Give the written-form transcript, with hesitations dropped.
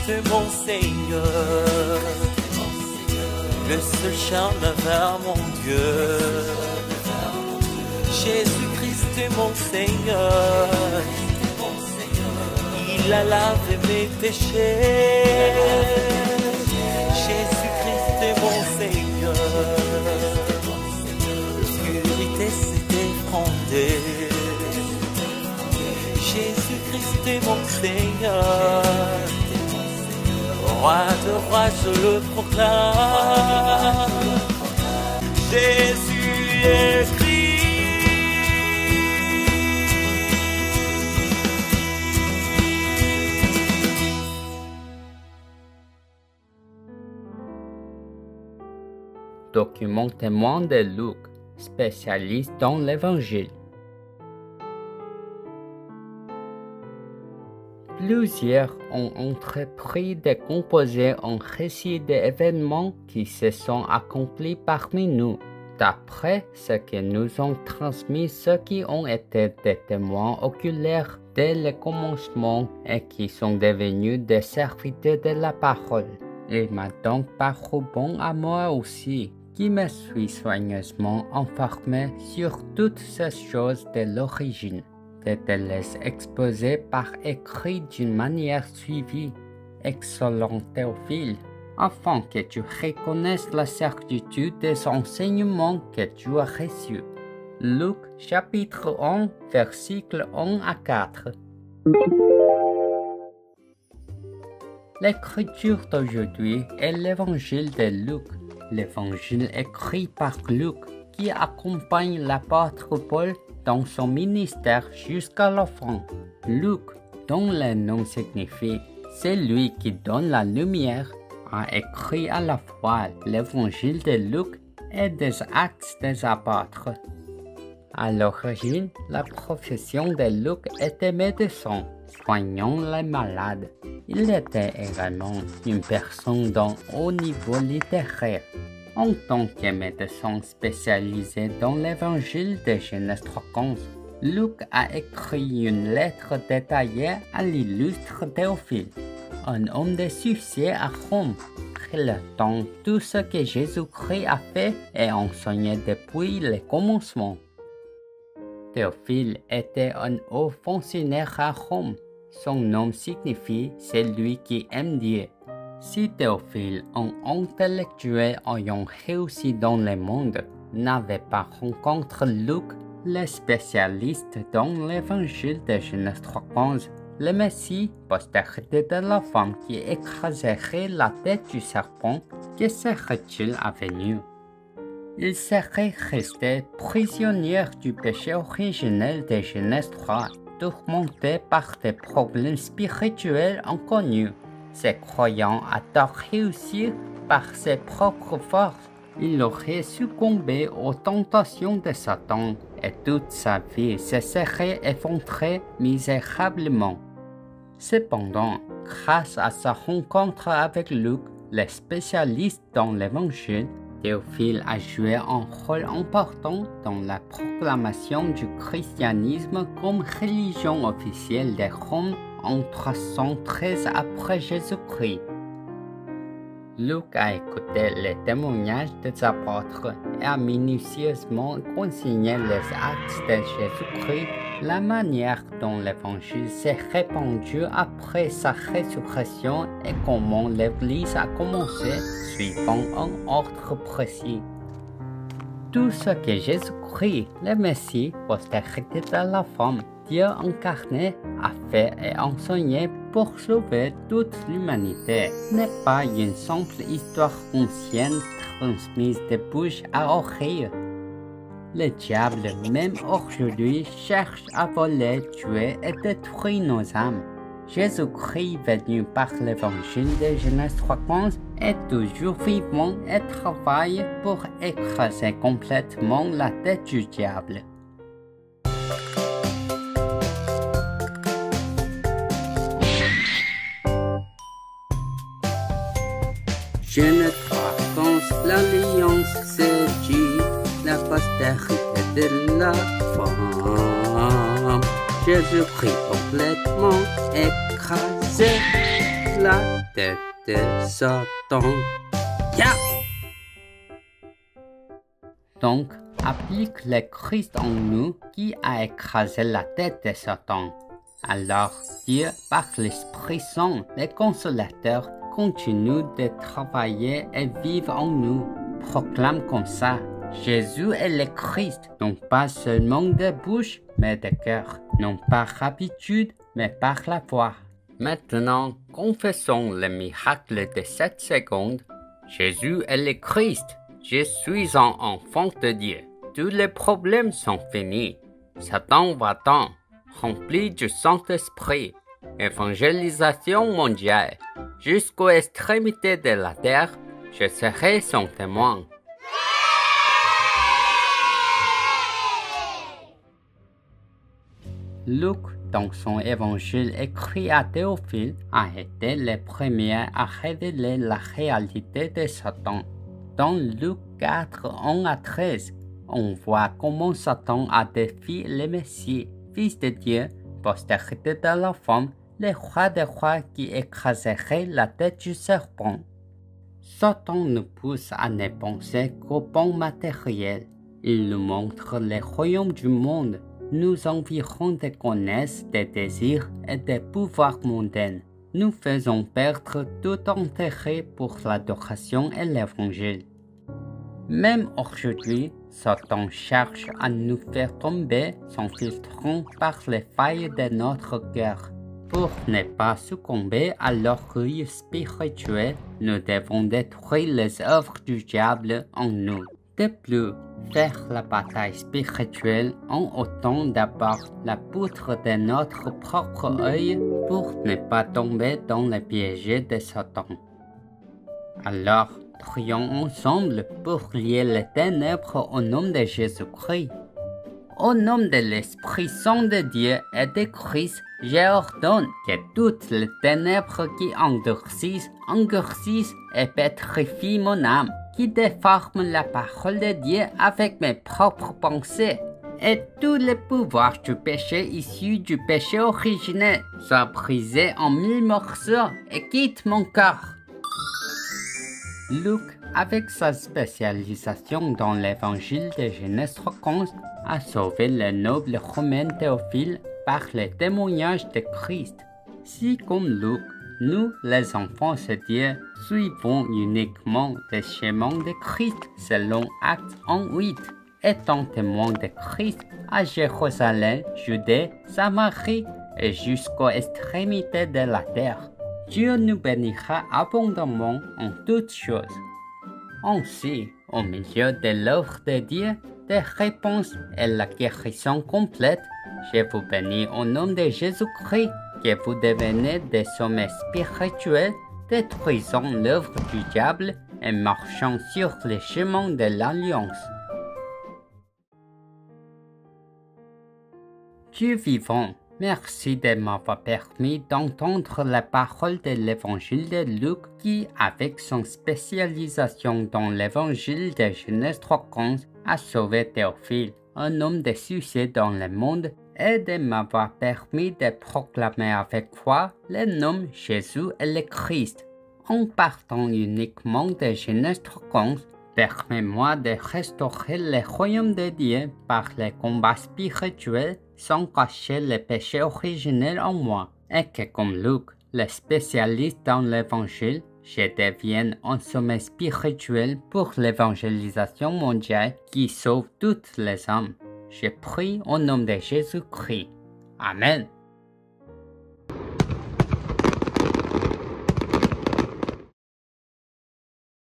Jésus-Christ mon Seigneur, le seul chemin vers mon Dieu. Jésus-Christ mon Seigneur, il a lavé mes péchés. Jésus-Christ mon Seigneur, l'obscurité s'est effondrée. Jésus-Christ mon Seigneur, roi de rois je le proclame. Jésus est Christ. Document témoin de Luc, spécialiste dans l'Évangile. Plusieurs ont entrepris de composer un récit d'événements qui se sont accomplis parmi nous, d'après ce que nous ont transmis ceux qui ont été des témoins oculaires dès le commencement et qui sont devenus des serviteurs de la parole. Il m'a donc paru bon à moi aussi, qui me suis soigneusement informé sur toutes ces choses de l'origine, de te les exposer par écrit d'une manière suivie, excellent Théophile, afin que tu reconnaisses la certitude des enseignements que tu as reçus. Luc chapitre 1, versets 1 à 4. L'écriture d'aujourd'hui est l'évangile de Luc, l'évangile écrit par Luc qui accompagne l'apôtre Paul dans son ministère jusqu'à la fin. Luc, dont le nom signifie « celui qui donne la lumière », a écrit à la fois l'évangile de Luc et des Actes des Apôtres. À l'origine, la profession de Luc était médecin, soignant les malades. Il était également une personne d'un haut niveau littéraire. En tant que médecin spécialisé dans l'évangile de Genèse 3:15, Luc a écrit une lettre détaillée à l'illustre Théophile, un homme de succès à Rome, relatant tout ce que Jésus-Christ a fait et enseigné depuis le commencement. Théophile était un haut fonctionnaire à Rome. Son nom signifie « celui qui aime Dieu ». Si Théophile, un intellectuel ayant réussi dans le monde, n'avait pas rencontré Luc, le spécialiste dans l'évangile de Genèse 3:15, le Messie, postérité de la femme qui écraserait la tête du serpent, que serait-il advenu? Il serait resté prisonnier du péché originel de Genèse 3, tourmenté par des problèmes spirituels inconnus. Se croyant à tort réussir par ses propres forces, il aurait succombé aux tentations de Satan et toute sa vie se serait effondrée misérablement. Cependant, grâce à sa rencontre avec Luc, le spécialiste dans l'Évangile, Théophile a joué un rôle important dans la proclamation du christianisme comme religion officielle de Rome en 313 après Jésus-Christ. Luc a écouté les témoignages des apôtres et a minutieusement consigné les actes de Jésus-Christ, la manière dont l'évangile s'est répandu après sa résurrection et comment l'Église a commencé, suivant un ordre précis. Tout ce que Jésus-Christ, le Messie, postérité de la femme, Dieu incarné, a fait et enseigné pour sauver toute l'humanité n'est pas une simple histoire ancienne transmise de bouche à oreille. Le diable, même aujourd'hui, cherche à voler, tuer et détruire nos âmes. Jésus-Christ, venu par l'évangile de Genèse 3:15, est toujours vivant et travaille pour écraser complètement la tête du diable. Genèse 3:15, l'alliance se dit, la postérité de la femme. Jésus-Christ complètement écrasé, la tête de Satan. Yeah! Donc, applique le Christ en nous qui a écrasé la tête de Satan. Alors, Dieu, par l'Esprit Saint, le Consolateur, continue de travailler et vivre en nous. Proclame comme ça: Jésus est le Christ, non pas seulement de bouche, mais de cœur, non par habitude, mais par la foi. Maintenant, confessons le miracle de cette seconde. Jésus est le Christ. Je suis un enfant de Dieu. Tous les problèmes sont finis. Satan va-t'en, rempli du Saint-Esprit. Évangélisation mondiale. Jusqu'aux extrémités de la terre, je serai son témoin. Luc, dans son évangile écrit à Théophile, a été le premier à révéler la réalité de Satan. Dans Luc 4, 1 à 13, on voit comment Satan a défié le Messie, Fils de Dieu, postérité de la femme, le roi des rois qui écraserait la tête du serpent. Satan nous pousse à ne penser qu'au bon matériel. Il nous montre les royaumes du monde, nous environs de connaissances, des désirs et des pouvoirs mondains. Nous faisons perdre tout intérêt pour l'adoration et l'évangile. Même aujourd'hui, Satan cherche à nous faire tomber s'infiltrant par les failles de notre cœur. Pour ne pas succomber à l'orgueil spirituel, nous devons détruire les œuvres du diable en nous. De plus, faire la bataille spirituelle en ôtant d'abord la poutre de notre propre œil pour ne pas tomber dans le piège de Satan. Alors, prions ensemble pour lier les ténèbres au nom de Jésus-Christ. Au nom de l'Esprit Saint de Dieu et de Christ, j'ordonne que toutes les ténèbres qui endurcissent et pétrifient mon âme, qui déforment la parole de Dieu avec mes propres pensées, et tous les pouvoirs du péché issus du péché originel soient brisés en 1000 morceaux et quittent mon corps. Luc, avec sa spécialisation dans l'évangile de Genèse 3:15, a sauvé le noble romain Théophile par le témoignage de Christ. Si, comme Luc, nous, les enfants de Dieu, suivons uniquement le chemin de Christ selon Actes 1:8, étant témoins de Christ à Jérusalem, Judée, Samarie et jusqu'aux extrémités de la terre, Dieu nous bénira abondamment en toutes choses. Ainsi, au milieu de l'œuvre de Dieu, des réponses et la guérison complète, je vous bénis au nom de Jésus-Christ, que vous devenez des sommets spirituels, détruisant l'œuvre du diable et marchant sur les chemins de l'alliance. Dieu vivant, merci de m'avoir permis d'entendre la parole de l'évangile de Luc qui, avec son spécialisation dans l'évangile de Genèse 3:15, a sauvé Théophile, un homme de succès dans le monde, et de m'avoir permis de proclamer avec foi le nom Jésus et le Christ. En partant uniquement de Genèse 3:15, permets-moi de restaurer le royaume de Dieu par les combats spirituels sans cacher le péché originel en moi, et que comme Luc, le spécialiste dans l'évangile, je devienne un sommet spirituel pour l'évangélisation mondiale qui sauve toutes les âmes. Je prie au nom de Jésus-Christ. Amen.